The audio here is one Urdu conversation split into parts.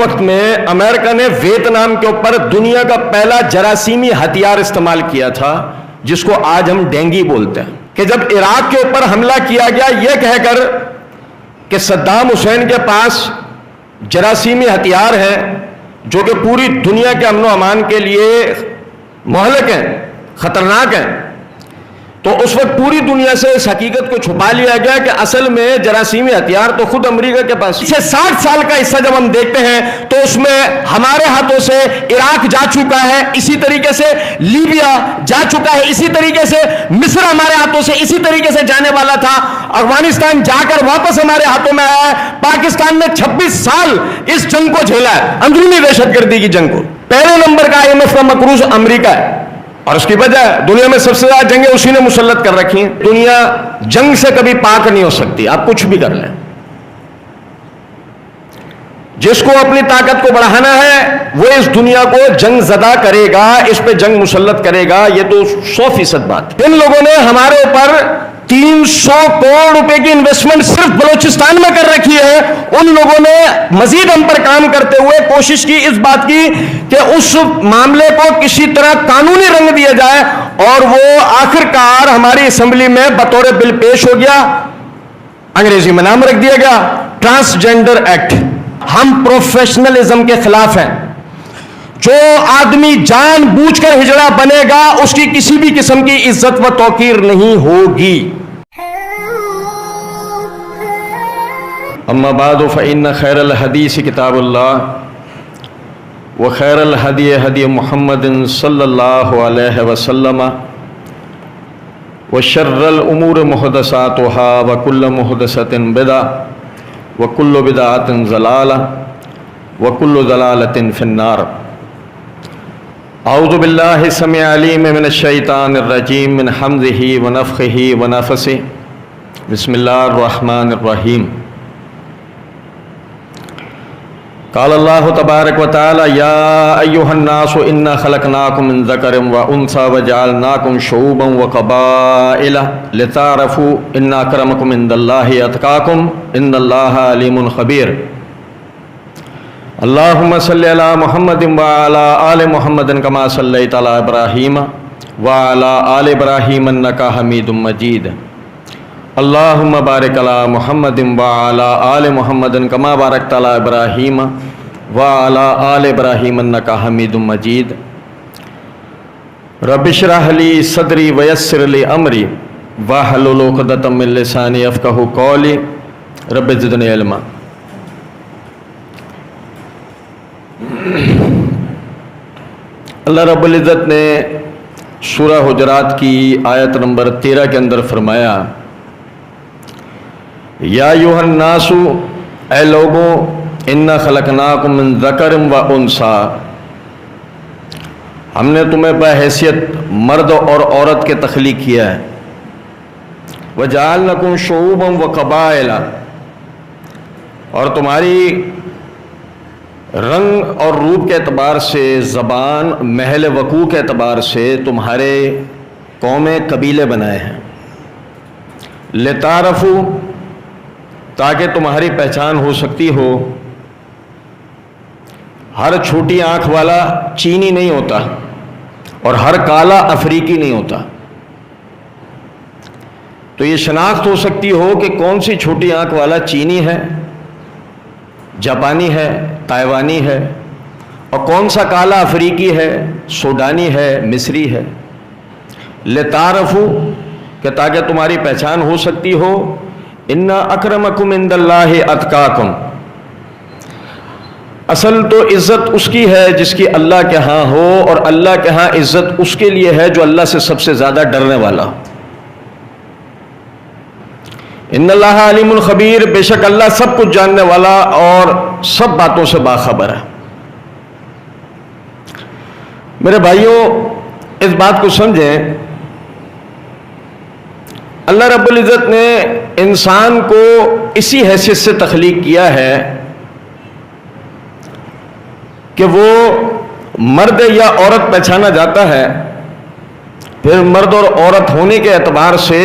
وقت میں امریکہ نے ویتنام کے اوپر دنیا کا پہلا جراثیمی ہتھیار استعمال کیا تھا، جس کو آج ہم ڈینگی بولتے ہیں، کہ جب عراق کے اوپر حملہ کیا گیا یہ کہہ کر کہ صدام حسین کے پاس جراثیمی ہتھیار ہیں جو کہ پوری دنیا کے امن و امان کے لیے مہلک ہیں، خطرناک ہیں، تو اس وقت پوری دنیا سے اس حقیقت کو چھپا لیا گیا کہ اصل میں جراثیمی ہتھیار تو خود امریکہ کے پاس۔ اسے 60 سال کا حصہ جب ہم دیکھتے ہیں تو اس میں ہمارے ہاتھوں سے عراق جا چکا ہے، اسی طریقے سے لیبیا جا چکا ہے، اسی طریقے سے مصر ہمارے ہاتھوں سے اسی طریقے سے جانے والا تھا، افغانستان جا کر واپس ہمارے ہاتھوں میں آیا ہے، پاکستان نے 26 سال اس جنگ کو جھیلا ہے، اندرونی دہشت گردی کی جنگ کو۔ پہلے نمبر کا IMF کا مقروض امریکہ ہے، اور اس کی وجہ دنیا میں سب سے زیادہ جنگیں اسی نے مسلط کر رکھی ہیں۔ دنیا جنگ سے کبھی پاک نہیں ہو سکتی، آپ کچھ بھی کر لیں۔ جس کو اپنی طاقت کو بڑھانا ہے وہ اس دنیا کو جنگ زدہ کرے گا، اس پہ جنگ مسلط کرے گا، یہ تو 100% بات۔ ان لوگوں نے ہمارے اوپر 300 کروڑ روپے کی انویسٹمنٹ صرف بلوچستان میں کر رکھی ہے، ان لوگوں نے مزید ہم پر کام کرتے ہوئے کوشش کی اس بات کی کہ اس معاملے کو کسی طرح قانونی رنگ دیا جائے، اور وہ آخرکار ہماری اسمبلی میں بطور بل پیش ہو گیا، انگریزی میں نام رکھ دیا گیا ٹرانسجینڈر ایکٹ۔ ہم پروفیشنلزم کے خلاف ہیں۔ جو آدمی جان بوجھ کر ہجڑا بنے گا اس کی کسی بھی قسم کی عزت و توقیر نہیں ہوگی۔ اما بعد فإن خیر الحدیث کتاب اللہ وخیر الہدی ہدی محمد صلی اللہ علیہ وسلم وشر الامور محدثاتها وکل محدثۃ بدعہ وکل بدعۃ ضلالہ وکل ضلالۃ فی النار۔ اعوذ باللہ السمیع العلیم من الشیطان الرجیم من حمزہ ونفخہ ونفثہ، بسم اللہ الرحمن الرحیم۔ قال اللہ تبارک و تعالی یا ایہا الناس انا خلقناکم من ذکر و انثی وجعلناکم شعوبا وقبائل لتعارفوا ان اکرمکم عند اللہ اتقاکم ان اللہ علیم خبیر۔ اللہم صلی علی محمد وعلی آل محمد کما صلیت علی ابراہیم وعلی آل ابراہیم انکا حمید مجید۔ اللہم بارک علی محمد وعلی آل محمد کما بارکت علی ابراہیم وعلی آل ابراہیم انکا حمید مجید۔ رب اشرح لی صدری ویسر لی امری واحلل عقدۃ من لسانی یفقہوا قولی رب زدنی علما۔ اللہ رب العزت نے سورہ حجرات کی آیت نمبر 13 کے اندر فرمایا یا ایھا الناس، اے لوگوں، انا خلقناکم من ذکر و انثی، ہم نے تمہیں بحیثیت مرد اور عورت کے تخلیق کیا ہے، وجعلناکم شعوبا وقبائل، اور تمہاری رنگ اور روپ کے اعتبار سے، زبان، محل وقوع کے اعتبار سے تمہارے قومیں قبیلے بنائے ہیں، لتعارفوا، تاکہ تمہاری پہچان ہو سکتی ہو۔ ہر چھوٹی آنکھ والا چینی نہیں ہوتا اور ہر کالا افریقی نہیں ہوتا، تو یہ شناخت ہو سکتی ہو کہ کون سی چھوٹی آنکھ والا چینی ہے، جاپانی ہے، تائیوانی ہے، اور کون سا کالا افریقی ہے، سوڈانی ہے، مصری ہے۔ لتعارفوا، کہ تاکہ تمہاری پہچان ہو سکتی ہو۔ انا اکرمکم عند اللہ اتقاکم، اصل تو عزت اس کی ہے جس کی اللہ کے ہاں ہو، اور اللہ کے ہاں عزت اس کے لیے ہے جو اللہ سے سب سے زیادہ ڈرنے والا ہو۔ ان اللہ علیم خبیر، بے شک اللہ سب کچھ جاننے والا اور سب باتوں سے باخبر ہے۔ میرے بھائیوں، اس بات کو سمجھیں، اللہ رب العزت نے انسان کو اسی حیثیت سے تخلیق کیا ہے کہ وہ مرد یا عورت پہچانا جاتا ہے، پھر مرد اور عورت ہونے کے اعتبار سے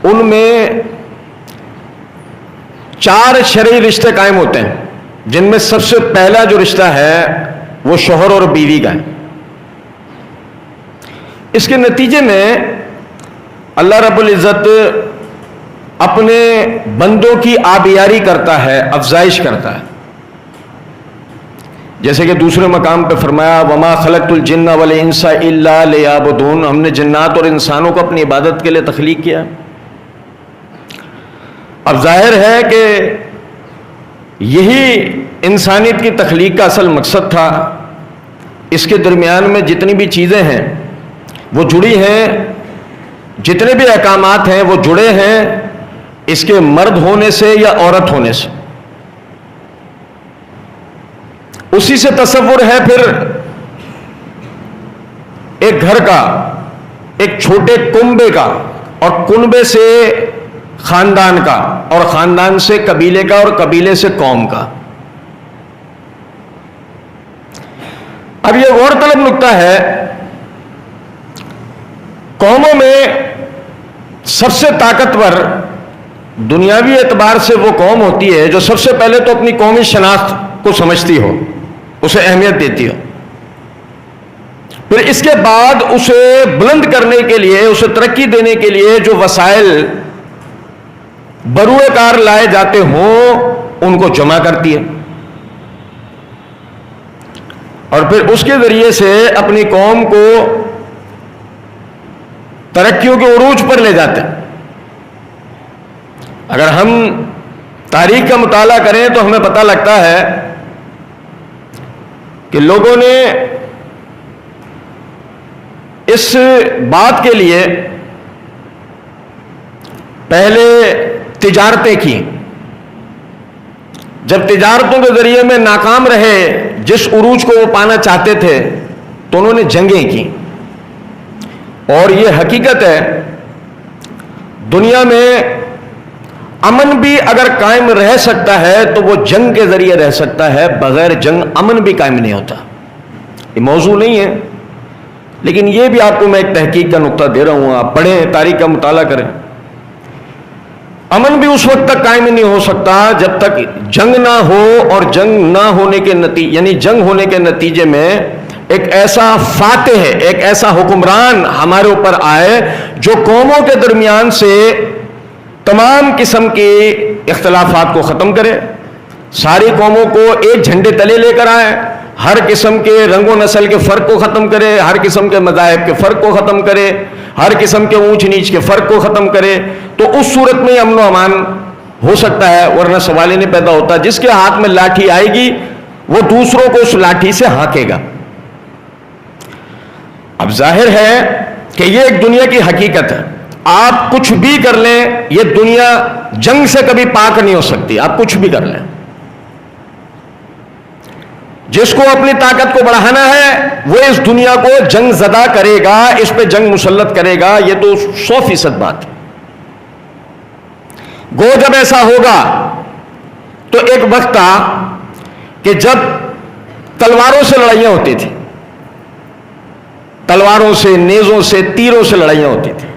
ان میں 4 شرعی رشتے قائم ہوتے ہیں۔ جن میں سب سے پہلا جو رشتہ ہے وہ شوہر اور بیوی کا ہے. اس کے نتیجے میں اللہ رب العزت اپنے بندوں کی آبیاری کرتا ہے، افزائش کرتا ہے. جیسے کہ دوسرے مقام پہ فرمایا وما خلقت الجن والانس الا لیعبدون، ہم نے جنات اور انسانوں کو اپنی عبادت کے لیے تخلیق کیا. اب ظاہر ہے کہ یہی انسانیت کی تخلیق کا اصل مقصد تھا. اس کے درمیان میں جتنی بھی چیزیں ہیں وہ جڑی ہیں، جتنے بھی احکامات ہیں وہ جڑے ہیں اس کے مرد ہونے سے یا عورت ہونے سے. اسی سے تصور ہے پھر ایک گھر کا، ایک چھوٹے کنبے کا، اور کنبے سے خاندان کا، اور خاندان سے قبیلے کا، اور قبیلے سے قوم کا. اب یہ غور طلب نکتہ ہے، قوموں میں سب سے طاقتور دنیاوی اعتبار سے وہ قوم ہوتی ہے جو سب سے پہلے تو اپنی قومی شناخت کو سمجھتی ہو، اسے اہمیت دیتی ہو، پھر اس کے بعد اسے بلند کرنے کے لیے، اسے ترقی دینے کے لیے جو وسائل بروئے کار لائے جاتے ہوں ان کو جمع کرتی ہے، اور پھر اس کے ذریعے سے اپنی قوم کو ترقیوں کے عروج پر لے جاتے ہیں. اگر ہم تاریخ کا مطالعہ کریں تو ہمیں پتہ لگتا ہے کہ لوگوں نے اس بات کے لیے پہلے تجارتیں کی، جب تجارتوں کے ذریعے میں ناکام رہے جس عروج کو وہ پانا چاہتے تھے تو انہوں نے جنگیں کی. اور یہ حقیقت ہے دنیا میں امن بھی اگر قائم رہ سکتا ہے تو وہ جنگ کے ذریعے رہ سکتا ہے، بغیر جنگ امن بھی قائم نہیں ہوتا. یہ موضوع نہیں ہے، لیکن یہ بھی آپ کو میں ایک تحقیق کا نقطہ دے رہا ہوں، آپ پڑھیں، تاریخ کا مطالعہ کریں. امن بھی اس وقت تک قائم نہیں ہو سکتا جب تک جنگ نہ ہو، اور جنگ نہ ہونے کے نتیجے، یعنی جنگ ہونے کے نتیجے میں ایک ایسا فاتح ہے، ایک ایسا حکمران ہمارے اوپر آئے جو قوموں کے درمیان سے تمام قسم کے اختلافات کو ختم کرے، ساری قوموں کو ایک جھنڈے تلے لے کر آئے، ہر قسم کے رنگ و نسل کے فرق کو ختم کرے، ہر قسم کے مذاہب کے فرق کو ختم کرے، ہر قسم کے اونچ نیچ کے فرق کو ختم کرے. تو اس صورت میں امن و امان ہو سکتا ہے، ورنہ سوال ہی نہیں پیدا ہوتا. جس کے ہاتھ میں لاٹھی آئے گی وہ دوسروں کو اس لاٹھی سے ہانکے گا. اب ظاہر ہے کہ یہ ایک دنیا کی حقیقت ہے. آپ کچھ بھی کر لیں، یہ دنیا جنگ سے کبھی پاک نہیں ہو سکتی. آپ کچھ بھی کر لیں، جس کو اپنی طاقت کو بڑھانا ہے وہ اس دنیا کو جنگ زدہ کرے گا، اس پہ جنگ مسلط کرے گا. یہ تو 100% بات ہے. گو جب ایسا ہوگا تو ایک وقت تھا کہ جب تلواروں سے لڑائیاں ہوتی تھی، تلواروں سے، نیزوں سے، تیروں سے لڑائیاں ہوتی تھی.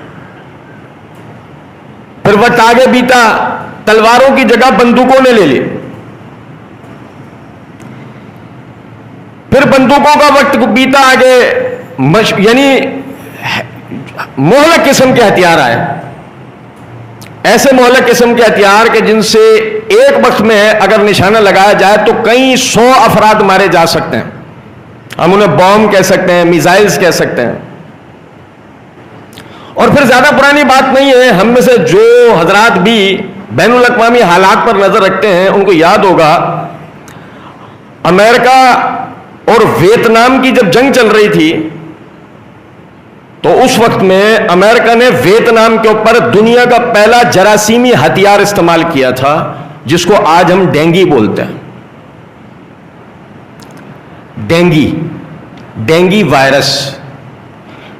پھر وقت آگے بیتا، تلواروں کی جگہ بندوقوں نے لے لی. پھر بندوقوں کا وقت بیتا آگے، یعنی مہلک قسم کے ہتھیار آئے، ایسے مہلک قسم کے ہتھیار کہ جن سے ایک وقت میں اگر نشانہ لگایا جائے تو کئی 100 افراد مارے جا سکتے ہیں. ہم انہیں بوم کہہ سکتے ہیں، میزائلز کہہ سکتے ہیں. اور پھر زیادہ پرانی بات نہیں ہے، ہم میں سے جو حضرات بھی بین الاقوامی حالات پر نظر رکھتے ہیں ان کو یاد ہوگا امریکہ اور ویتنام کی جب جنگ چل رہی تھی تو اس وقت میں امریکہ نے ویتنام کے اوپر دنیا کا پہلا جراثیمی ہتھیار استعمال کیا تھا جس کو آج ہم ڈینگی بولتے ہیں. Dengue virus.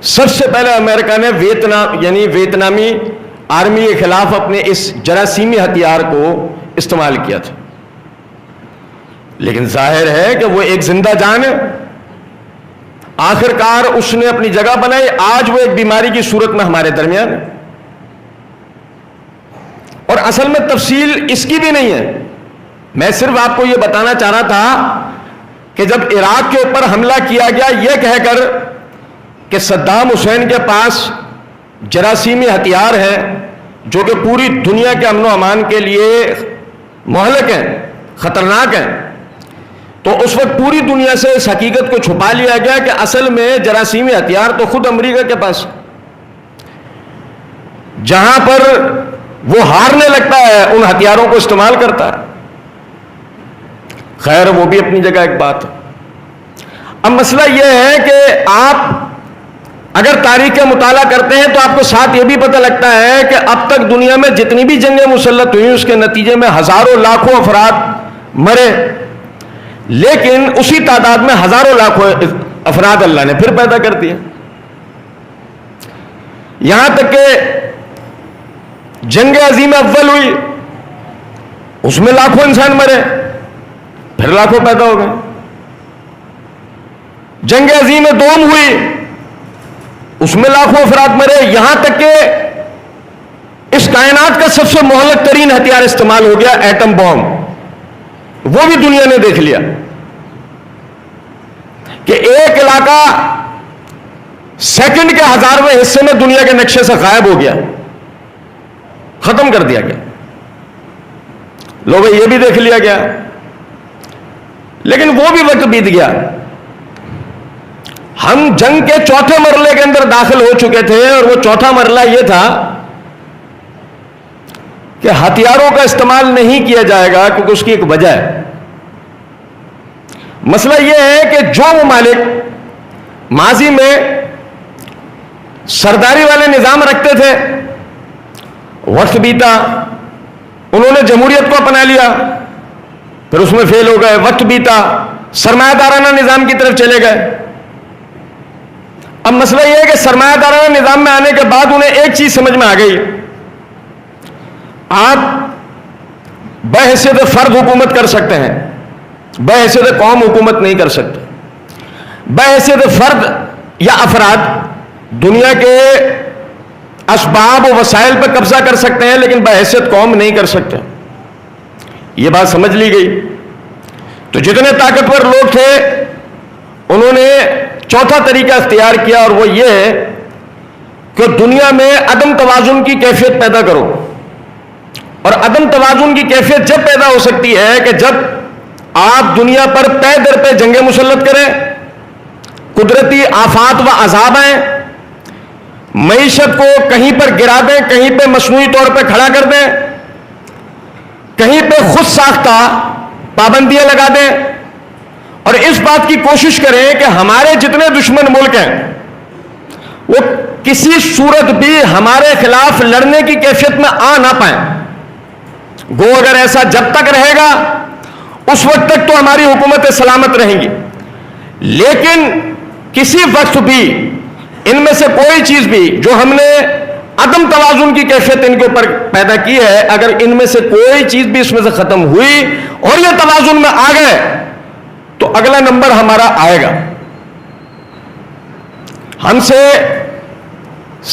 سب سے پہلے امریکہ نے ویتنامی آرمی کے خلاف اپنے اس جراثیمی ہتھیار کو استعمال کیا تھا. لیکن ظاہر ہے کہ وہ ایک زندہ جان ہے، آخر کار اس نے اپنی جگہ بنائی. آج وہ ایک بیماری کی صورت میں ہمارے درمیان ہے، اور اصل میں تفصیل اس کی بھی نہیں ہے. میں صرف آپ کو یہ بتانا چاہ رہا تھا کہ جب عراق کے اوپر حملہ کیا گیا یہ کہہ کر کہ صدام حسین کے پاس جراثیمی ہتھیار ہیں جو کہ پوری دنیا کے امن و امان کے لیے مہلک ہیں، خطرناک ہیں، تو اس وقت پوری دنیا سے اس حقیقت کو چھپا لیا گیا کہ اصل میں جراثیمی ہتھیار تو خود امریکہ کے پاس، جہاں پر وہ ہارنے لگتا ہے ان ہتھیاروں کو استعمال کرتا ہے۔ خیر وہ بھی اپنی جگہ ایک بات ہے۔ اب مسئلہ یہ ہے کہ آپ اگر تاریخ کا مطالعہ کرتے ہیں تو آپ کو ساتھ یہ بھی پتہ لگتا ہے کہ اب تک دنیا میں جتنی بھی جنگیں مسلط ہوئی اس کے نتیجے میں ہزاروں لاکھوں افراد مرے، لیکن اسی تعداد میں ہزاروں لاکھوں افراد اللہ نے پھر پیدا کر دیا، یہاں تک کہ جنگ عظیم اول ہوئی اس میں لاکھوں انسان مرے، پھر لاکھوں پیدا ہو گئے۔ جنگ عظیم دوم ہوئی اس میں لاکھوں افراد مرے، یہاں تک کہ اس کائنات کا سب سے مہلک ترین ہتھیار استعمال ہو گیا ایٹم بم، وہ بھی دنیا نے دیکھ لیا کہ ایک علاقہ سیکنڈ کے 1000ویں حصے میں دنیا کے نقشے سے غائب ہو گیا، ختم کر دیا گیا۔ لوگ یہ بھی دیکھ لیا گیا، لیکن وہ بھی وقت بیت گیا۔ ہم جنگ کے چوتھے مرحلے کے اندر داخل ہو چکے تھے، اور وہ چوتھا مرحلہ یہ تھا کہ ہتھیاروں کا استعمال نہیں کیا جائے گا، کیونکہ اس کی ایک وجہ ہے۔ مسئلہ یہ ہے کہ جو ممالک ماضی میں سرداری والے نظام رکھتے تھے، وقت بیتا، انہوں نے جمہوریت کو اپنا لیا، پھر اس میں فیل ہو گئے، وقت بیتا، سرمایہ دارانہ نظام کی طرف چلے گئے۔ اب مسئلہ یہ ہے کہ سرمایہ دارانہ نظام میں آنے کے بعد انہیں ایک چیز سمجھ میں آ گئی، آپ بحیثیت فرد حکومت کر سکتے ہیں، بحیثیت قوم حکومت نہیں کر سکتے۔ بحیثیت فرد یا افراد دنیا کے اسباب و وسائل پر قبضہ کر سکتے ہیں، لیکن بحیثیت قوم نہیں کر سکتے۔ یہ بات سمجھ لی گئی تو جتنے طاقتور لوگ تھے انہوں نے چوتھا طریقہ اختیار کیا، اور وہ یہ ہے کہ دنیا میں عدم توازن کی کیفیت پیدا کرو۔ اور عدم توازن کی کیفیت جب پیدا ہو سکتی ہے کہ جب آپ دنیا پر پے در پہ جنگیں مسلط کریں، قدرتی آفات و عذاب آئیں، معیشت کو کہیں پر گرا دیں، کہیں پہ مصنوعی طور پہ کھڑا کر دیں، کہیں پہ خود ساختہ پابندیاں لگا دیں، اور اس بات کی کوشش کریں کہ ہمارے جتنے دشمن ملک ہیں وہ کسی صورت بھی ہمارے خلاف لڑنے کی کیفیت میں آ نہ پائیں۔ گو اگر ایسا جب تک رہے گا اس وقت تک تو ہماری حکومتیں سلامت رہیں گی، لیکن کسی وقت بھی ان میں سے کوئی چیز بھی جو ہم نے عدم توازن کی کیفیت ان کے اوپر پیدا کی ہے، اگر ان میں سے کوئی چیز بھی اس میں سے ختم ہوئی اور یہ توازن میں آ گئے تو اگلا نمبر ہمارا آئے گا۔ ہم سے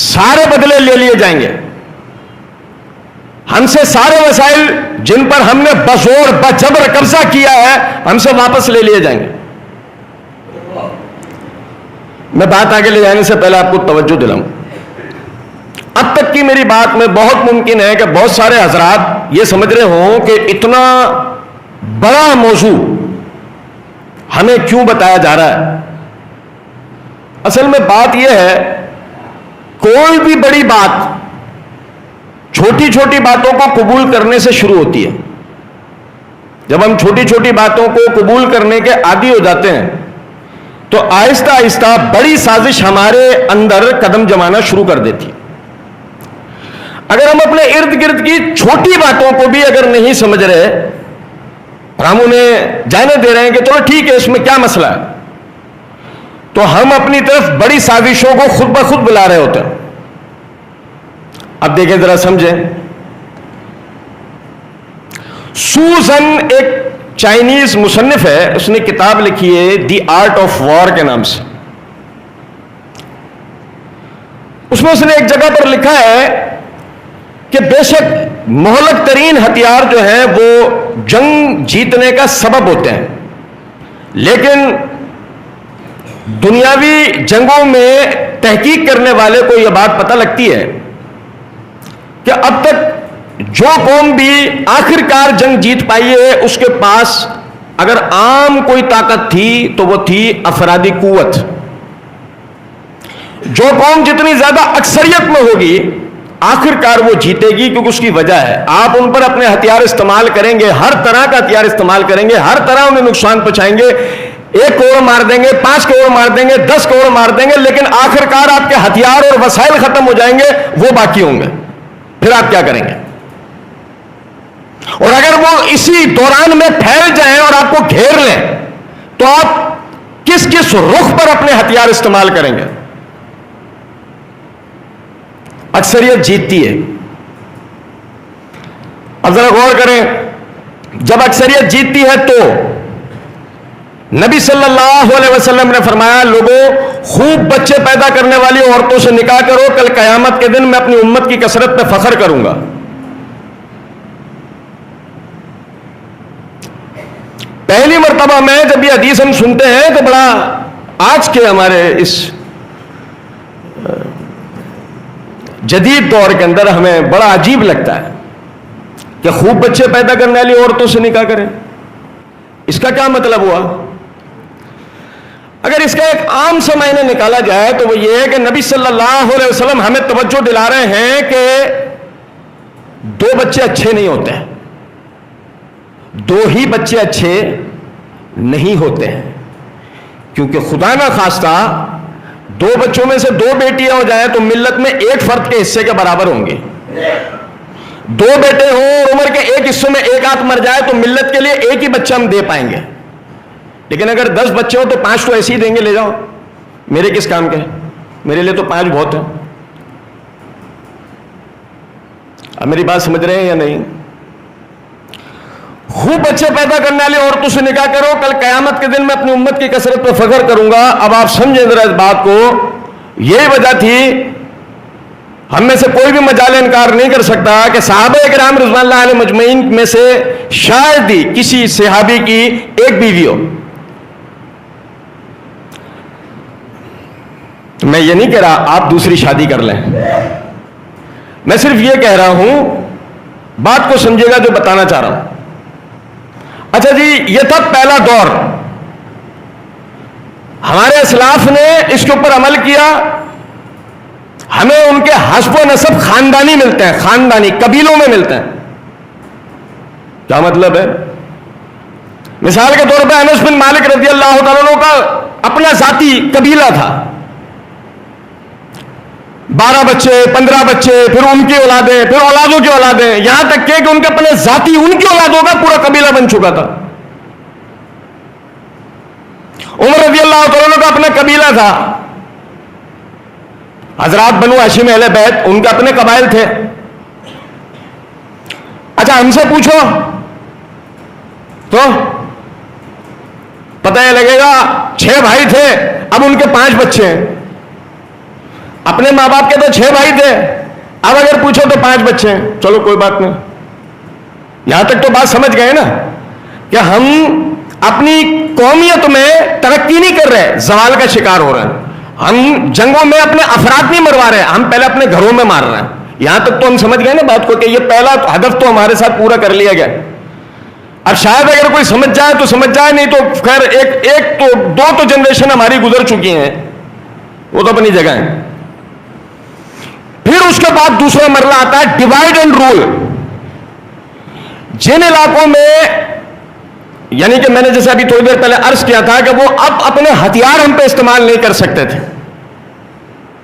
سارے بدلے لے لیے جائیں گے، ہم سے سارے وسائل جن پر ہم نے بزور بجبر قبضہ کیا ہے ہم سے واپس لے لیے جائیں گے۔ میں بات آگے لے جانے سے پہلے آپ کو توجہ دلاؤں، اب تک کی میری بات میں بہت ممکن ہے کہ بہت سارے حضرات یہ سمجھ رہے ہوں کہ اتنا بڑا موضوع ہمیں کیوں بتایا جا رہا ہے۔ اصل میں بات یہ ہے کوئی بھی بڑی بات چھوٹی چھوٹی باتوں کو قبول کرنے سے شروع ہوتی ہے۔ جب ہم چھوٹی چھوٹی باتوں کو قبول کرنے کے عادی ہو جاتے ہیں تو آہستہ آہستہ بڑی سازش ہمارے اندر قدم جمانا شروع کر دیتی ہے۔ اگر ہم اپنے ارد گرد کی چھوٹی باتوں کو بھی اگر نہیں سمجھ رہے اور ہم انہیں جانے دے رہے ہیں کہ چلو ٹھیک ہے اس میں کیا مسئلہ ہے، تو ہم اپنی طرف بڑی سازشوں کو خود بخود بلا رہے ہوتے ہیں۔ اب دیکھیں ذرا سمجھیں، سوزن ایک چائنیز مصنف ہے، اس نے کتاب لکھی ہے دی آرٹ آف وار کے نام سے۔ اس میں اس نے ایک جگہ پر لکھا ہے کہ بے شک مہلک ترین ہتھیار جو ہیں وہ جنگ جیتنے کا سبب ہوتے ہیں، لیکن دنیاوی جنگوں میں تحقیق کرنے والے کو یہ بات پتہ لگتی ہے کہ اب تک جو قوم بھی آخرکار جنگ جیت پائی ہے اس کے پاس اگر عام کوئی طاقت تھی تو وہ تھی افرادی قوت. جو قوم جتنی زیادہ اکثریت میں ہوگی آخرکار وہ جیتے گی، کیونکہ اس کی وجہ ہے آپ ان پر اپنے ہتھیار استعمال کریں گے، ہر طرح کا ہتھیار استعمال کریں گے، ہر طرح انہیں نقصان پہنچائیں گے، 1 کروڑ مار دیں گے، 5 کروڑ مار دیں گے، 10 کروڑ مار دیں گے، لیکن آخرکار آپ کے ہتھیار اور وسائل ختم ہو جائیں گے، وہ باقی ہوں گے. پھر آپ کیا کریں گے؟ اور اگر وہ اسی دوران میں پھیل جائیں اور آپ کو گھیر لیں تو آپ کس کس رخ پر اپنے ہتھیار استعمال کریں گے؟ اکثریت جیتتی ہے. اب ذرا غور کریں، جب اکثریت جیتتی ہے تو نبی صلی اللہ علیہ وسلم نے فرمایا لوگوں خوب بچے پیدا کرنے والی عورتوں سے نکاح کرو، کل قیامت کے دن میں اپنی امت کی کثرت پہ فخر کروں گا. پہلی مرتبہ میں جب یہ حدیث ہم سنتے ہیں تو بڑا آج کے ہمارے اس جدید دور کے اندر ہمیں بڑا عجیب لگتا ہے کہ خوب بچے پیدا کرنے والی عورتوں سے نکاح کریں. اس کا کیا مطلب ہوا؟ اگر اس کا ایک عام سا معنی نکالا جائے تو وہ یہ ہے کہ نبی صلی اللہ علیہ وسلم ہمیں توجہ دلا رہے ہیں کہ 2 بچے اچھے نہیں ہوتے ہیں، 2 ہی بچے اچھے نہیں ہوتے ہیں، کیونکہ خدا نہ خواستہ 2 بچوں میں سے 2 بیٹیاں ہو جائیں تو ملت میں 1 فرد کے حصے کے برابر ہوں گے. 2 بیٹے ہوں اور عمر کے 1 حصے میں 1 آدھ مر جائے تو ملت کے لیے 1 ہی بچہ ہم دے پائیں گے. لیکن اگر 10 بچے ہوں تو 5 تو ایسے ہی دیں گے، لے جاؤ، میرے کس کام کے، میرے لیے تو 5 بہت ہیں. اب میری بات سمجھ رہے ہیں یا نہیں؟ خوب بچے پیدا کرنے والی عورتوں سے نکاح کرو، کل قیامت کے دن میں اپنی امت کی کثرت پہ فخر کروں گا. اب آپ سمجھیں ذرا اس بات کو، یہی وجہ تھی، ہم میں سے کوئی بھی مجال انکار نہیں کر سکتا کہ صحابہ کرام رضوان اللہ علیہ مجمعین میں سے شاید ہی کسی صحابی کی ایک بیوی ہو. میں یہ نہیں کہہ رہا آپ دوسری شادی کر لیں، میں صرف یہ کہہ رہا ہوں، بات کو سمجھے گا جو بتانا چاہ رہا ہوں. اچھا جی، یہ تھا پہلا دور، ہمارے اسلاف نے اس کے اوپر عمل کیا، ہمیں ان کے حسب و نسب خاندانی ملتے ہیں، خاندانی قبیلوں میں ملتے ہیں. کیا مطلب ہے؟ مثال کے طور پہ انس بن مالک رضی اللہ تعالیٰ عنہ کا اپنا ذاتی قبیلہ تھا، 12 بچے، 15 بچے، پھر ان کی اولادیں، پھر اولادوں کی اولادیں، یہاں تک کہ ان کے اپنے ذاتی ان کی اولادوں کا پورا قبیلہ بن چکا تھا. عمر رضی اللہ تعالیٰ کا اپنا قبیلہ تھا، حضرات بنو ہاشم اہل بیت، ان کے اپنے قبائل تھے. اچھا ہم سے پوچھو تو پتہ یہ لگے گا 6 بھائی تھے، اب ان کے 5 بچے ہیں. اپنے ماں باپ کے تو 6 بھائی تھے، اب اگر پوچھو تو 5 بچے ہیں. چلو کوئی بات نہیں، یہاں تک تو بات سمجھ گئے نا کہ ہم اپنی قومیت میں ترقی نہیں کر رہے، زوال کا شکار ہو رہے ہیں. ہم جنگوں میں اپنے افراد نہیں مروا رہے، ہم پہلے اپنے گھروں میں مار رہے ہیں. یہاں تک تو ہم سمجھ گئے نا بات کو کہ یہ پہلا ہدف تو ہمارے ساتھ پورا کر لیا گیا. اب شاید اگر کوئی سمجھ جائے تو سمجھ جائے، نہیں تو خیر ایک تو 2 تو جنریشن ہماری گزر چکی ہیں، وہ تو اپنی جگہ ہیں. پھر اس کے بعد دوسرا مرحلہ آتا ہے ڈیوائڈ اینڈ رول. جن علاقوں میں، یعنی کہ میں نے جیسے ابھی تھوڑی دیر پہلے عرض کیا تھا کہ وہ اب اپنے ہتھیار ہم پہ استعمال نہیں کر سکتے تھے،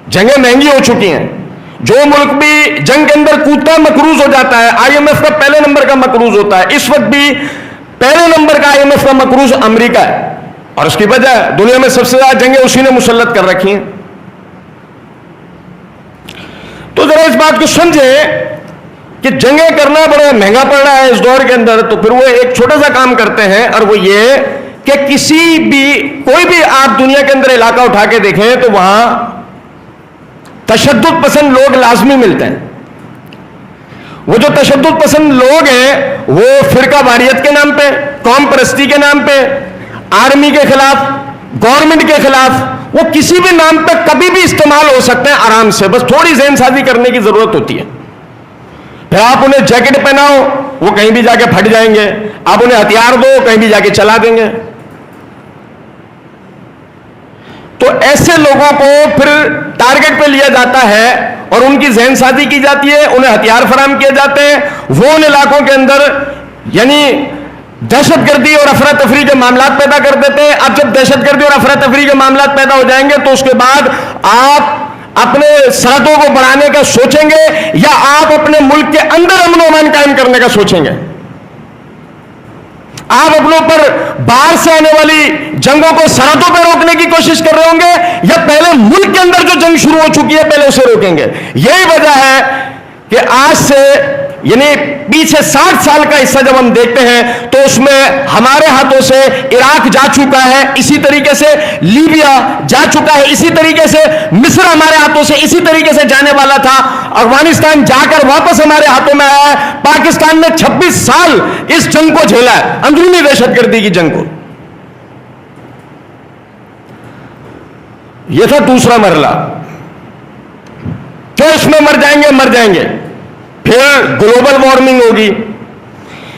جنگیں مہنگی ہو چکی ہیں. جو ملک بھی جنگ کے اندر کودتا مقروض ہو جاتا ہے، IMF کا پہلے نمبر کا مقروض ہوتا ہے. اس وقت بھی پہلے نمبر کا IMF کا مقروض امریکہ ہے، اور اس کی وجہ دنیا میں سب سے زیادہ جنگیں اسی نے مسلط کر رکھی ہیں. تو ذرا اس بات کو سمجھیں کہ جنگیں کرنا بڑا مہنگا پڑ رہا ہے اس دور کے اندر. تو پھر وہ ایک چھوٹا سا کام کرتے ہیں، اور وہ یہ کہ کوئی بھی آپ دنیا کے اندر علاقہ اٹھا کے دیکھیں تو وہاں تشدد پسند لوگ لازمی ملتے ہیں. وہ جو تشدد پسند لوگ ہیں وہ فرقہ واریت کے نام پہ، قوم پرستی کے نام پہ، آرمی کے خلاف، گورنمنٹ کے خلاف، وہ کسی بھی نام پہ کبھی بھی استعمال ہو سکتے ہیں آرام سے، بس تھوڑی ذہن سازی کرنے کی ضرورت ہوتی ہے۔ پھر آپ انہیں جیکٹ پہناؤ وہ کہیں بھی جا کے پھٹ جائیں گے، آپ انہیں ہتھیار دو کہیں بھی جا کے چلا دیں گے۔ تو ایسے لوگوں کو پھر ٹارگٹ پہ لیا جاتا ہے اور ان کی ذہن سازی کی جاتی ہے، انہیں ہتھیار فراہم کیے جاتے ہیں، وہ ان علاقوں کے اندر یعنی دہشت گردی اور افراتفری کے معاملات پیدا کر دیتے ہیں۔ اب جب دہشت گردی اور افراتفری کے معاملات پیدا ہو جائیں گے تو اس کے بعد آپ اپنے سرحدوں کو بڑھانے کا سوچیں گے یا آپ اپنے ملک کے اندر امن و امان قائم کرنے کا سوچیں گے؟ آپ اپنے اوپر باہر سے آنے والی جنگوں کو سرحدوں پہ روکنے کی کوشش کر رہے ہوں گے یا پہلے ملک کے اندر جو جنگ شروع ہو چکی ہے پہلے اسے روکیں گے؟ یہی وجہ ہے کہ آج سے یعنی پیچھے 60 سال کا حصہ جب ہم دیکھتے ہیں تو اس میں ہمارے ہاتھوں سے عراق جا چکا ہے، اسی طریقے سے لیبیا جا چکا ہے، اسی طریقے سے مصر ہمارے ہاتھوں سے اسی طریقے سے جانے والا تھا، افغانستان جا کر واپس ہمارے ہاتھوں میں آیا ہے، پاکستان نے 26 سال اس جنگ کو جھیلا ہے، اندرونی دہشت گردی کی جنگ کو۔ یہ تھا دوسرا مرحلہ کہ اس میں مر جائیں گے۔ پھر گلوبل وارمنگ ہوگی،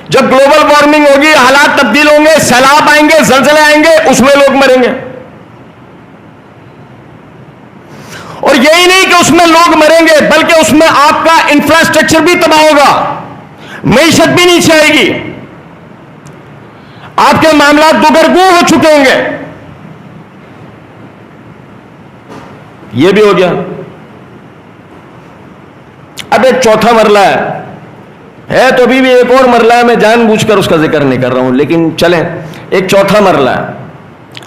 جب گلوبل وارمنگ ہوگی حالات تبدیل ہوں گے، سیلاب آئیں گے، زلزلے آئیں گے، اس میں لوگ مریں گے۔ اور یہی نہیں کہ اس میں لوگ مریں گے بلکہ اس میں آپ کا انفراسٹرکچر بھی تباہ ہوگا، معیشت بھی نیچے آئے گی، آپ کے معاملات دگرگوں ہو چکے ہوں گے۔ یہ بھی ہو گیا۔ اب ایک چوتھا مرحلہ ہے تو ابھی بھی ایک اور مرحلہ ہے، میں جان بوجھ کر اس کا ذکر نہیں کر رہا ہوں، لیکن چلیں ایک چوتھا مرحلہ ہے۔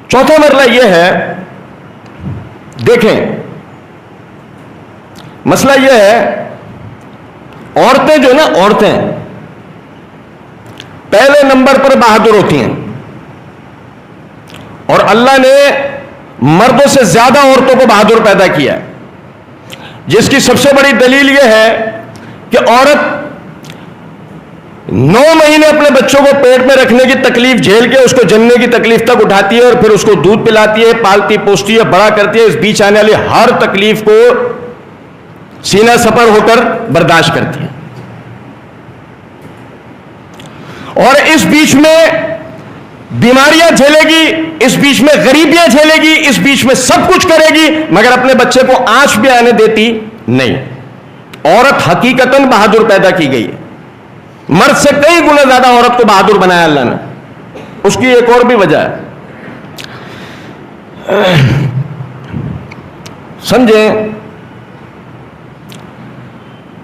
چوتھا مرحلہ یہ ہے، دیکھیں مسئلہ یہ ہے، عورتیں جو نا عورتیں پہلے نمبر پر بہادر ہوتی ہیں اور اللہ نے مردوں سے زیادہ عورتوں کو بہادر پیدا کیا ہے، جس کی سب سے بڑی دلیل یہ ہے کہ عورت 9 مہینے اپنے بچوں کو پیٹ میں رکھنے کی تکلیف جھیل کے اس کو جننے کی تکلیف تک اٹھاتی ہے اور پھر اس کو دودھ پلاتی ہے، پالتی پوستی ہے، بڑا کرتی ہے، اس بیچ آنے والی ہر تکلیف کو سینہ سپر ہو کر برداشت کرتی ہے، اور اس بیچ میں بیماریاں جھیلے گی، اس بیچ میں غریبیاں جھیلے گی، اس بیچ میں سب کچھ کرے گی، مگر اپنے بچے کو آنچ بھی آنے دیتی نہیں۔ عورت حقیقتاً بہادر پیدا کی گئی ہے، مرد سے کئی گنا زیادہ عورت کو بہادر بنایا اللہ نے۔ اس کی ایک اور بھی وجہ ہے، سمجھیں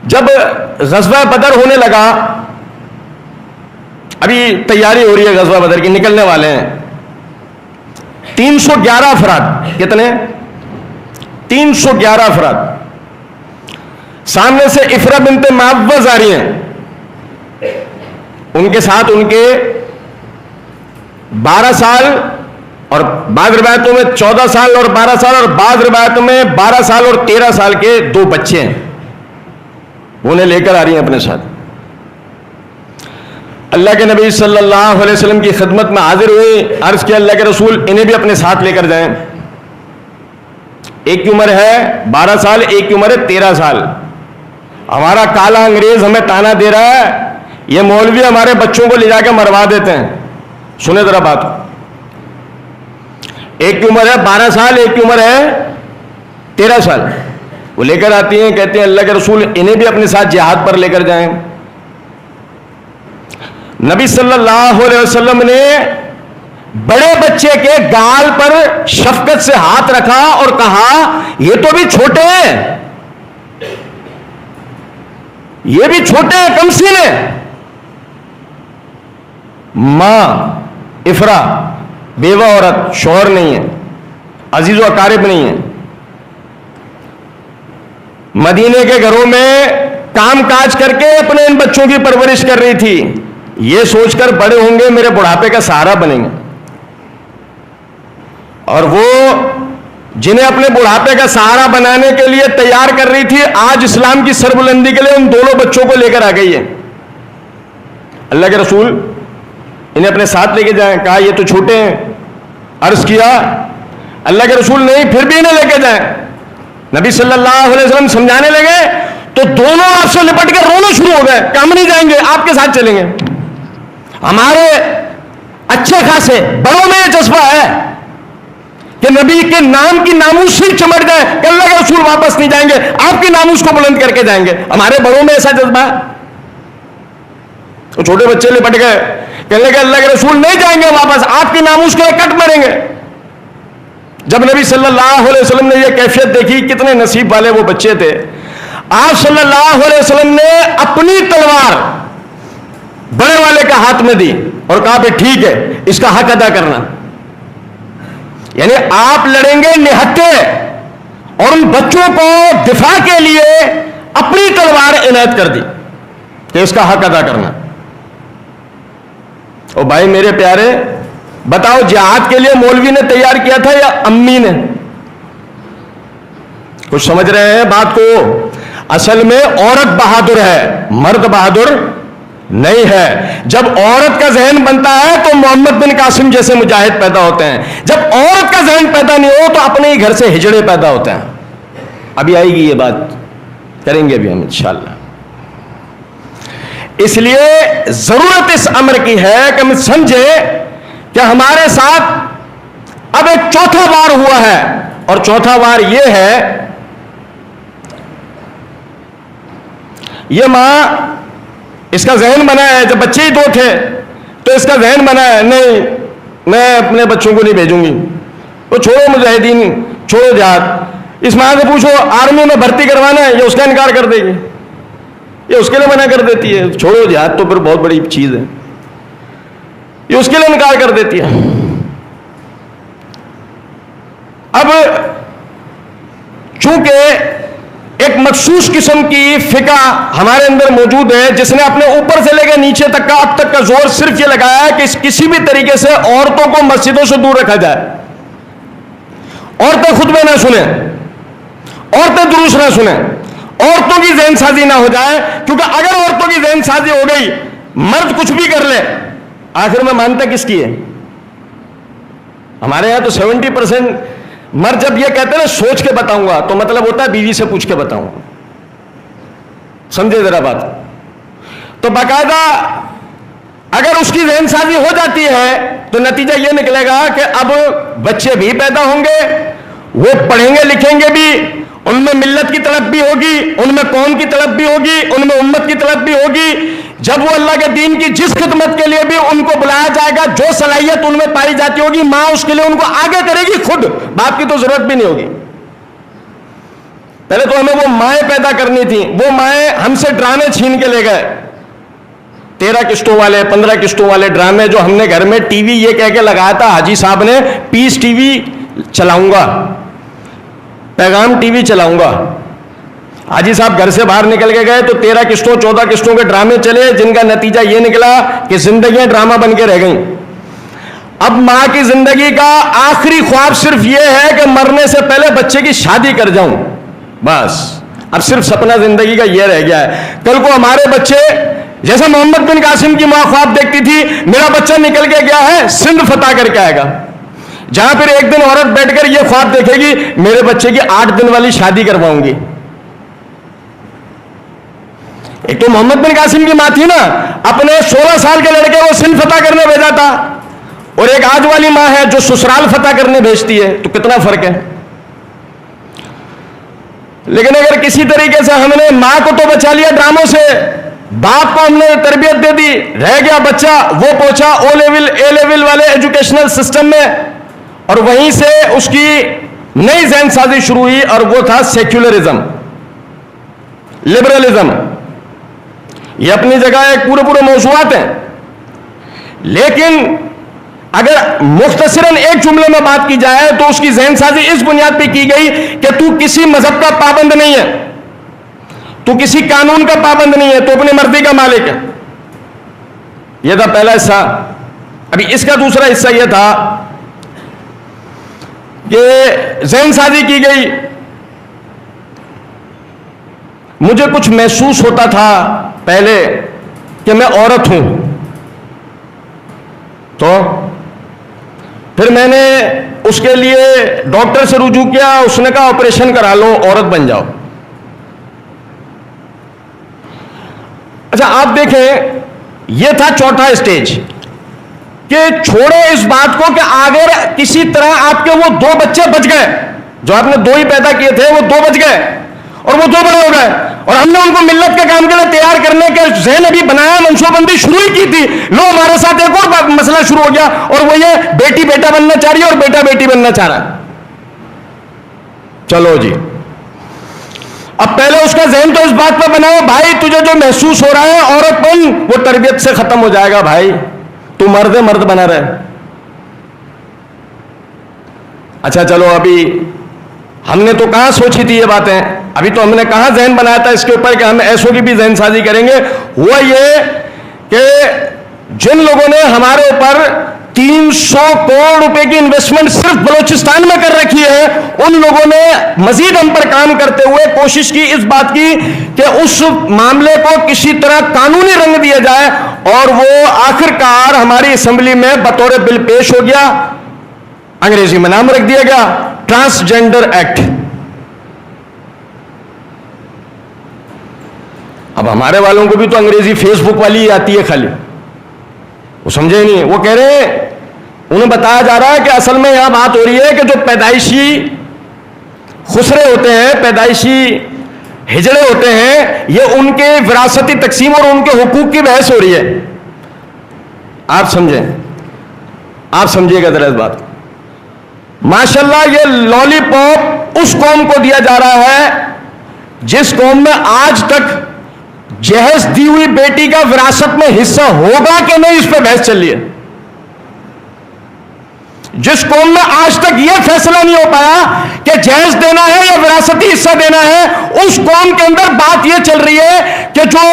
جب غزوہ بدر ہونے لگا، ابھی تیاری ہو رہی ہے غزوہ بدر کی، نکلنے والے ہیں 311 افراد، کتنے؟ 311 افراد، سامنے سے افرا بنت معوذ آ رہی ہیں، ان کے ساتھ ان کے 12 سال اور بعض روایتوں میں 14 سال اور 12 سال اور بعض روایتوں میں 12 سال اور 13 سال کے 2 بچے ہیں، انہیں لے کر آ رہی ہیں اپنے ساتھ۔ اللہ کے نبی صلی اللہ علیہ وسلم کی خدمت میں حاضر ہوئی، عرض کیا اللہ کے رسول انہیں بھی اپنے ساتھ لے کر جائیں۔ ایک کی عمر ہے 12 سال، ایک کی عمر ہے 13 سال۔ ہمارا کالا انگریز ہمیں تانا دے رہا ہے، یہ مولوی ہمارے بچوں کو لے جا کے مروا دیتے ہیں۔ سنیں ذرا بات، ایک کی عمر ہے 12 سال، ایک کی عمر ہے 13 سال، وہ لے کر آتی ہیں، کہتے ہیں اللہ کے رسول انہیں بھی اپنے ساتھ جہاد پر لے کر جائیں۔ نبی صلی اللہ علیہ وسلم نے بڑے بچے کے گال پر شفقت سے ہاتھ رکھا اور کہا یہ تو بھی چھوٹے ہیں، یہ بھی چھوٹے ہیں، کم سین ہیں۔ ماں افرا بیوہ عورت، شوہر نہیں ہے، عزیز و اقارب نہیں ہے، مدینے کے گھروں میں کام کاج کر کے اپنے ان بچوں کی پرورش کر رہی تھی، یہ سوچ کر بڑے ہوں گے میرے بڑھاپے کا سہارا بنیں گے، اور وہ جنہیں اپنے بڑھاپے کا سہارا بنانے کے لیے تیار کر رہی تھی، آج اسلام کی سربلندی کے لیے ان دونوں بچوں کو لے کر آ گئی ہے۔ اللہ کے رسول انہیں اپنے ساتھ لے کے جائیں، کہا یہ تو چھوٹے ہیں، عرض کیا اللہ کے رسول نہیں، پھر بھی انہیں لے کے جائیں۔ نبی صلی اللہ علیہ وسلم سمجھانے لگے تو دونوں آپ سے لپٹ کر رونا شروع ہو گئے کہ ہم نہیں جائیں گے، آپ کے ساتھ چلیں گے۔ ہمارے اچھے خاصے بڑوں میں یہ جذبہ ہے کہ نبی کے نام کی ناموس سے چمٹ جائے کہ اللہ کے رسول واپس نہیں جائیں گے، آپ کی ناموس کو بلند کر کے جائیں گے۔ ہمارے بڑوں میں ایسا جذبہ ہے۔ تو چھوٹے بچے لپٹ گئے کہنے لگے اللہ کے رسول نہیں جائیں گے واپس، آپ کی ناموس کے کٹ مریں گے۔ جب نبی صلی اللہ علیہ وسلم نے یہ کیفیت دیکھی، کتنے نصیب والے وہ بچے تھے، آپ صلی اللہ علیہ وسلم نے اپنی تلوار بڑے والے کا ہاتھ میں دی اور کہا کہ ٹھیک ہے، اس کا حق ادا کرنا۔ یعنی آپ لڑیں گے نہتے، اور ان بچوں کو دفاع کے لیے اپنی تلوار عنایت کر دی کہ اس کا حق ادا کرنا۔ اور بھائی میرے پیارے، بتاؤ جہاد کے لیے مولوی نے تیار کیا تھا یا امی نے؟ کچھ سمجھ رہے ہیں بات کو؟ اصل میں عورت بہادر ہے، مرد بہادر نہیں ہے۔ جب عورت کا ذہن بنتا ہے تو محمد بن قاسم جیسے مجاہد پیدا ہوتے ہیں، جب عورت کا ذہن پیدا نہیں ہو تو اپنے ہی گھر سے ہجڑے پیدا ہوتے ہیں۔ ابھی آئے گی یہ بات، کریں گے ابھی ہم انشاءاللہ۔ اس لیے ضرورت اس امر کی ہے کہ ہم سمجھیں کہ ہمارے ساتھ اب ایک چوتھا وار ہوا ہے، اور چوتھا وار یہ ہے، یہ ماں اس کا ذہن بنا ہے، جب بچے ہی دو تھے تو اس کا ذہن بنا ہے نہیں میں اپنے بچوں کو نہیں بھیجوں گی، وہ چھوڑو مجاہدین، چھوڑو جہاد۔ اس ماں سے پوچھو آرمی میں بھرتی کروانا ہے، یہ اس کا انکار کر دے گی، یہ اس کے لیے منع کر دیتی ہے، چھوڑو جہاد تو پھر بہت بڑی چیز ہے، یہ اس کے لیے انکار کر دیتی ہے۔ اب چونکہ ایک مخصوص قسم کی فقہ ہمارے اندر موجود ہے جس نے اپنے اوپر سے لے کے نیچے تک کا اب تک کا زور صرف یہ لگایا ہے کہ کسی بھی طریقے سے عورتوں کو مسجدوں سے دور رکھا جائے، عورتیں خطبے نہ سنیں، عورتیں دروس نہ سنیں، عورتوں کی ذہن سازی نہ ہو جائے، کیونکہ اگر عورتوں کی ذہن سازی ہو گئی، مرد کچھ بھی کر لے، آخر میں مانتا کس کی ہے؟ ہمارے یہاں تو 70% مرد جب یہ کہتے ہیں سوچ کے بتاؤں گا تو مطلب ہوتا ہے بیوی سے پوچھ کے بتاؤں گا۔ سمجھے ذرا بات؟ تو باقاعدہ اگر اس کی ذہن سازی ہو جاتی ہے تو نتیجہ یہ نکلے گا کہ اب بچے بھی پیدا ہوں گے، وہ پڑھیں گے لکھیں گے بھی، ان میں ملت کی طلب بھی ہوگی، ان میں قوم کی طلب بھی ہوگی، ان میں امت کی طلب بھی ہوگی۔ جب وہ اللہ کے دین کی جس خدمت کے لیے بھی ان کو بلایا جائے گا، جو صلاحیت ان میں پائی جاتی ہوگی، ماں اس کے لیے ان کو آگے کرے گی، خود باپ کی تو ضرورت بھی نہیں ہوگی۔ پہلے تو ہمیں وہ مائیں پیدا کرنی تھی، وہ مائیں ہم سے ڈرامے چھین کے لے گئے، 13 قسطوں والے 15 قسطوں والے ڈرامے جو ہم نے گھر میں ٹی وی یہ کہہ کے لگایا تھا حاجی صاحب نے پیس ٹی وی چلاؤں گا، پیغام ٹی وی چلاؤں گا۔ حاجی صاحب گھر سے باہر نکل کے گئے تو 13 قسطوں 14 قسطوں کے ڈرامے چلے، جن کا نتیجہ یہ نکلا کہ زندگیاں ڈرامہ بن کے رہ گئیں۔ اب ماں کی زندگی کا آخری خواب صرف یہ ہے کہ مرنے سے پہلے بچے کی شادی کر جاؤں، بس اب صرف سپنا زندگی کا یہ رہ گیا ہے۔ کل کو ہمارے بچے جیسے محمد بن قاسم کی ماں خواب دیکھتی تھی، میرا بچہ نکل کے گیا ہے سندھ فتح کر کے آئے گا، جہاں پھر ایک دن عورت بیٹھ کر یہ خواب دیکھے گی میرے بچے کی 8 دن والی شادی کرواؤں گی۔ ایک تو محمد بن قاسم کی ماں تھی نا، اپنے 16 سال کے لڑکے کو سندھ فتح کرنے بھیجا تھا، اور ایک آج والی ماں ہے جو سسرال فتح کرنے بھیجتی ہے، تو کتنا فرق ہے۔ لیکن اگر کسی طریقے سے ہم نے ماں کو تو بچا لیا ڈراموں سے، باپ کو ہم نے تربیت دے دی، رہ گیا بچہ، وہ پہنچا او لیول اے لیول والے ایجوکیشنل سسٹم میں، اور وہیں سے اس کی نئی ذہن سازی شروع ہوئی، اور وہ تھا سیکولرزم، لبرلزم۔ یہ اپنی جگہ ایک پورے موضوعات ہیں، لیکن اگر مختصراً ایک جملے میں بات کی جائے تو اس کی ذہن سازی اس بنیاد پہ کی گئی کہ تو کسی مذہب کا پابند نہیں ہے، تو کسی قانون کا پابند نہیں ہے، تو اپنی مرضی کا مالک ہے۔ یہ تھا پہلا حصہ۔ ابھی اس کا دوسرا حصہ یہ تھا کہ ذہن سازی کی گئی. مجھے کچھ محسوس ہوتا تھا پہلے کہ میں عورت ہوں، تو پھر میں نے اس کے لیے ڈاکٹر سے رجوع کیا. اس نے کہا آپریشن کرا لو، عورت بن جاؤ. اچھا آپ دیکھیں، یہ تھا چوتھا اسٹیج کہ چھوڑے اس بات کو کہ اگر کسی طرح آپ کے وہ 2 بچے بچ گئے، جو آپ نے 2 ہی پیدا کیے تھے، وہ 2 بچ گئے اور وہ 2 بڑے ہو گئے، اور ہم نے ان کو ملت کے کام کے لیے تیار کرنے کے ذہن ابھی بنایا، منصوبہ بندی شروع ہی کی تھی. لو ہمارے ساتھ ایک اور مسئلہ شروع ہو گیا، اور وہ یہ بیٹی بیٹا بننا چاہ رہی ہے اور بیٹا بیٹی بننا چاہ رہا ہے. چلو جی، اب پہلے اس کا ذہن تو اس بات پہ بناؤ، بھائی تجھے جو محسوس ہو رہا ہے عورت بن، وہ تربیت سے ختم ہو جائے گا. بھائی تو مرد مرد بنا رہے. اچھا چلو، ابھی ہم نے تو کہاں سوچی تھی یہ باتیں، ابھی تو ہم نے کہاں ذہن بنایا تھا اس کے اوپر کہ ہم ایسوں کی بھی ذہن سازی کریں گے. ہوا یہ کہ جن لوگوں نے ہمارے اوپر 300 کروڑ روپے کی انویسٹمنٹ صرف بلوچستان میں کر رکھی ہے، ان لوگوں نے مزید ہم پر کام کرتے ہوئے کوشش کی اس بات کی کہ اس معاملے کو کسی طرح قانونی رنگ دیا جائے، اور وہ آخر کار ہماری اسمبلی میں بطور بل پیش ہو گیا. انگریزی میں نام رکھ دیا گیا ٹرانسجینڈر ایکٹ. اب ہمارے والوں کو بھی تو انگریزی فیس بک والی آتی ہے خالی، وہ سمجھے ہی نہیں. وہ کہہ رہے ہیں، انہیں بتایا جا رہا ہے کہ اصل میں یہاں بات ہو رہی ہے کہ جو پیدائشی خسرے ہوتے ہیں، پیدائشی ہجڑے ہوتے ہیں، یہ ان کے وراثتی تقسیم اور ان کے حقوق کی بحث ہو رہی ہے. آپ سمجھیں، آپ سمجھیے گا ذرا اس بات. ماشاءاللہ یہ لالی پاپ اس قوم کو دیا جا رہا ہے جس قوم میں آج تک جہیز دی ہوئی بیٹی کا وراثت میں حصہ ہوگا کہ نہیں، اس پہ بحث چل رہی ہے. جس قوم میں آج تک یہ فیصلہ نہیں ہو پایا کہ جہیز دینا ہے یا وراثتی حصہ دینا ہے، اس قوم کے اندر بات یہ چل رہی ہے کہ جو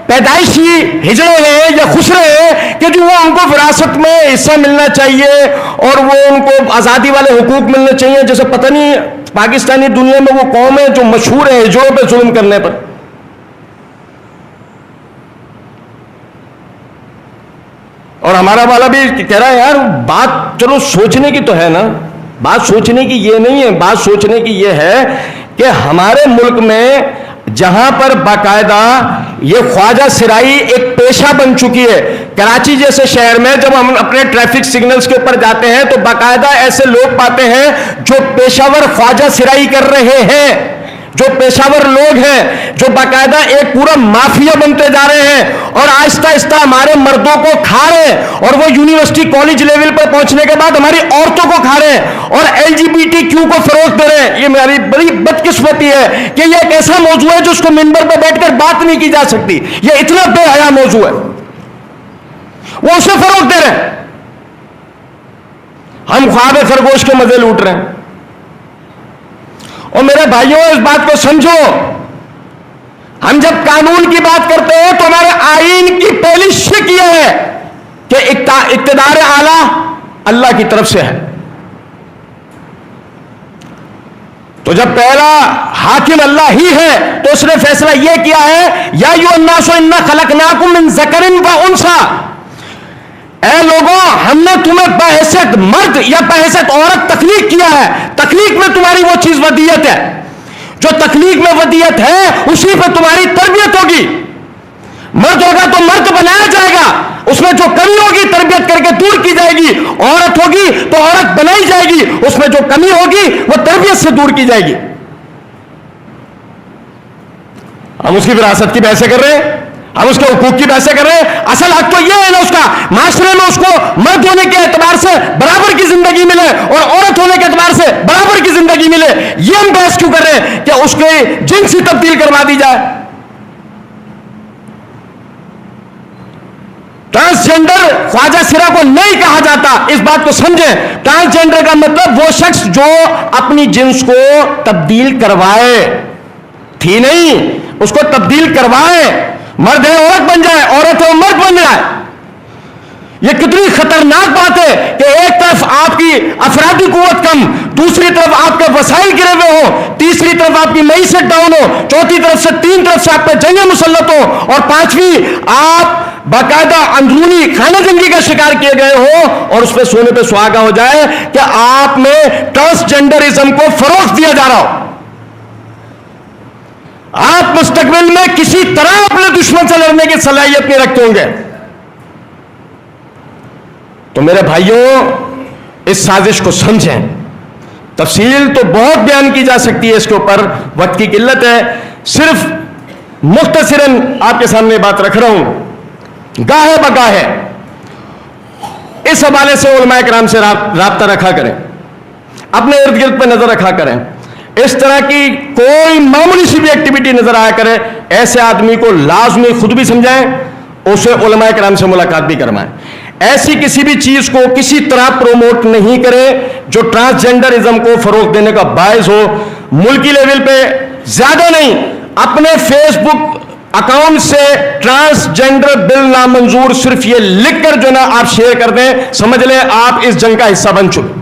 پیدائشی ہجڑے ہیں یا خسرے ہیں، کہ جو وہ ان کو وراثت میں حصہ ملنا چاہیے اور وہ ان کو آزادی والے حقوق ملنے چاہیے. جیسے پتہ نہیں پاکستانی دنیا میں وہ قوم ہے جو مشہور ہے ہجڑوں پہ ظلم کرنے پر. اور ہمارا والا بھی کہہ رہا ہے یار بات چلو سوچنے کی تو ہے نا، بات سوچنے کی یہ نہیں ہے، بات سوچنے کی یہ ہے کہ ہمارے ملک میں جہاں پر باقاعدہ یہ خواجہ سرائی ایک پیشہ بن چکی ہے، کراچی جیسے شہر میں جب ہم اپنے ٹریفک سگنلز کے اوپر جاتے ہیں تو باقاعدہ ایسے لوگ پاتے ہیں جو پیشہ ور خواجہ سرائی کر رہے ہیں، جو پیشہ ور لوگ ہیں، جو باقاعدہ ایک پورا مافیا بنتے جا رہے ہیں اور آہستہ آہستہ ہمارے مردوں کو کھا رہے ہیں، اور وہ یونیورسٹی کالج لیول پر پہنچنے کے بعد ہماری عورتوں کو کھا رہے ہیں اور LGBTQ کو فروغ دے رہے ہیں. یہ میری بڑی بدقسمتی ہے کہ یہ ایک ایسا موضوع ہے جو اس کو منبر پہ بیٹھ کر بات نہیں کی جا سکتی. یہ اتنا بے حیا موضوع ہے، وہ اسے فروغ دے رہے ہیں. ہم خواب خرگوش کے مزے لوٹ رہے ہیں. اور میرے بھائیوں اس بات کو سمجھو، ہم جب قانون کی بات کرتے ہیں تو ہمارے آئین کی پہلی شک یہ ہے کہ اقتدار اعلیٰ اللہ کی طرف سے ہے. تو جب پہلا حاکم اللہ ہی ہے تو اس نے فیصلہ یہ کیا ہے، یا ایھا الناس انا خلقناکم من ذکر و انثی، اے لوگوں ہم نے تمہیں بحیثیت مرد یا بحیثیت عورت تخلیق کیا ہے. تخلیق میں تمہاری وہ چیز ودیت ہے، جو تخلیق میں ودیت ہے اسی پہ تمہاری تربیت ہوگی. مرد ہوگا تو مرد بنایا جائے گا، اس میں جو کمی ہوگی تربیت کر کے دور کی جائے گی. عورت ہوگی تو عورت بنائی جائے گی، اس میں جو کمی ہوگی وہ تربیت سے دور کی جائے گی. ہم اس کی وراثت کی بحثیں کر رہے ہیں، ہم اس کے حقوق کی بحثیں کر رہے ہیں. اصل حق تو یہ ہے نا اس کا، معاشرے میں اس کو مرد ہونے کے اعتبار سے برابر کی زندگی ملے اور عورت ہونے کے اعتبار سے برابر کی زندگی ملے. یہ ہم بحث کیوں کر رہے ہیں کہ اس کے جنس ہی تبدیل کروا دی جائے. ٹرانسجینڈر خواجہ سرا کو نہیں کہا جاتا، اس بات کو سمجھیں. ٹرانسجینڈر کا مطلب وہ شخص جو اپنی جنس کو تبدیل کروائے، تھی نہیں اس کو تبدیل کروائے. مرد ہے عورت بن جائے، عورت ہے مرد بن جائے. یہ کتنی خطرناک بات ہے کہ ایک طرف آپ کی افرادی قوت کم, دوسری طرف آپ کے وسائل گرے ہوئے ہو, تیسری طرف آپ کی معیشت ڈاؤن ہو, چوتھی طرف سے تین طرف سے آپ پہ جنگیں مسلط ہو, اور پانچویں آپ باقاعدہ اندرونی خانہ جنگی کا شکار کیے گئے ہو, اور اس پہ سونے پہ سہاگا ہو جائے کہ آپ میں ٹرانسجینڈرزم کو فروغ دیا جا رہا ہو. آپ مستقبل میں کسی طرح اپنے دشمن سے لڑنے کی صلاحیت نہیں رکھتے ہوں گے. تو میرے بھائیوں, اس سازش کو سمجھیں. تفصیل تو بہت بیان کی جا سکتی ہے اس کے اوپر, وقت کی قلت ہے, صرف مختصراً آپ کے سامنے بات رکھ رہا ہوں. گاہے بگاہے اس حوالے سے علماء کرام سے رابطہ رکھا کریں, اپنے ارد گرد پہ نظر رکھا کریں. اس طرح کی کوئی معمولی سی بھی ایکٹیویٹی نظر آیا کرے, ایسے آدمی کو لازمی خود بھی سمجھائیں, اسے علماء کرام سے ملاقات بھی کروائیں. ایسی کسی بھی چیز کو کسی طرح پروموٹ نہیں کرے جو ٹرانسجینڈرزم کو فروغ دینے کا باعث ہو. ملکی لیول پہ زیادہ نہیں, اپنے فیس بک اکاؤنٹ سے ٹرانسجینڈر بل نامنظور صرف یہ لکھ کر جو نا آپ شیئر کر دیں, سمجھ لیں آپ اس جنگ کا حصہ بن چکے.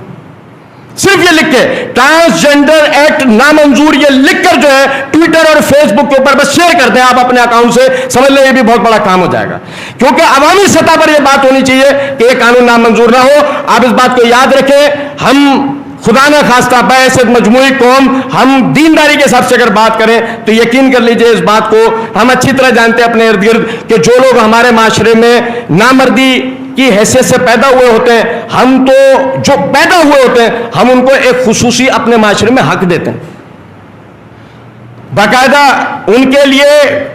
صرف یہ لکھ کے ٹرانسجینڈر ایکٹ نامنظور یہ لکھ کر جو ہے ٹویٹر اور فیس بک کے اوپر بس شیئر کر دیں آپ اپنے اکاؤنٹ سے, سمجھ لیں یہ بھی بہت بڑا کام ہو جائے گا. کیونکہ عوامی سطح پر یہ بات ہونی چاہیے کہ یہ قانون نامنظور نہ ہو. آپ اس بات کو یاد رکھیں, ہم خدا نہ خواستہ بحیثیت مجموعی قوم ہم دینداری کے حساب سے اگر بات کریں تو یقین کر لیجئے اس بات کو ہم اچھی طرح جانتے ہیں اپنے ارد گرد کہ جو لوگ ہمارے معاشرے میں نامردی کی حیثیت سے پیدا ہوئے ہوتے ہیں, ہم تو جو پیدا ہوئے ہوتے ہیں ہم ان کو ایک خصوصی اپنے معاشرے میں حق دیتے ہیں. باقاعدہ ان کے لیے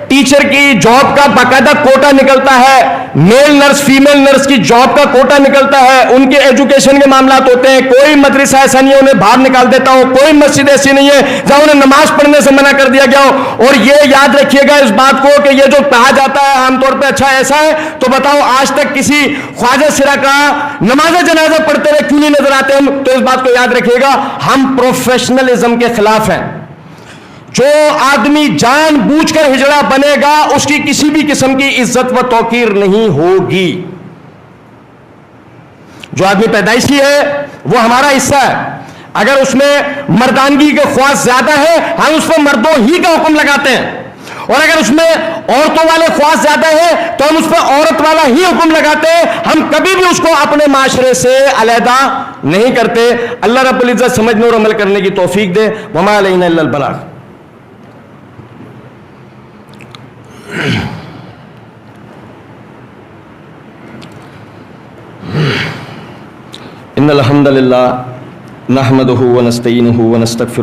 ٹیچر کی جاب کا باقاعدہ کوٹا نکلتا ہے, میل نرس فیمیل نرس کی جاب کا کوٹا نکلتا ہے, ان کے ایجوکیشن کے معاملات ہوتے ہیں. کوئی مدرسہ ایسا نہیں ہے انہیں باہر نکال دیتا ہو, کوئی مسجد ایسی نہیں ہے جہاں انہیں نماز پڑھنے سے منع کر دیا گیا ہو. اور یہ یاد رکھیے گا اس بات کو کہ یہ جو کہا جاتا ہے عام طور پہ اچھا ایسا ہے, تو بتاؤ آج تک کسی خواجہ سرا کا نماز جنازہ پڑھتے ہوئے کیوں نہیں نظر آتے ہم؟ تو اس بات کو یاد رکھیے گا, ہم پروفیشنلزم کے خلاف ہیں. جو آدمی جان بوجھ کر ہجڑا بنے گا اس کی کسی بھی قسم کی عزت و توقیر نہیں ہوگی. جو آدمی پیدائشی ہے وہ ہمارا حصہ ہے. اگر اس میں مردانگی کے خواص زیادہ ہے ہم اس پہ مردوں ہی کا حکم لگاتے ہیں, اور اگر اس میں عورتوں والے خواص زیادہ ہے تو ہم اس پہ عورت والا ہی حکم لگاتے ہیں. ہم کبھی بھی اس کو اپنے معاشرے سے علیحدہ نہیں کرتے. اللہ رب العزت سمجھنے اور عمل کرنے کی توفیق دے. وما علینا الا البلاغ. ان الحمد للہ نحمدہ ونستعینہ ونستغفرہ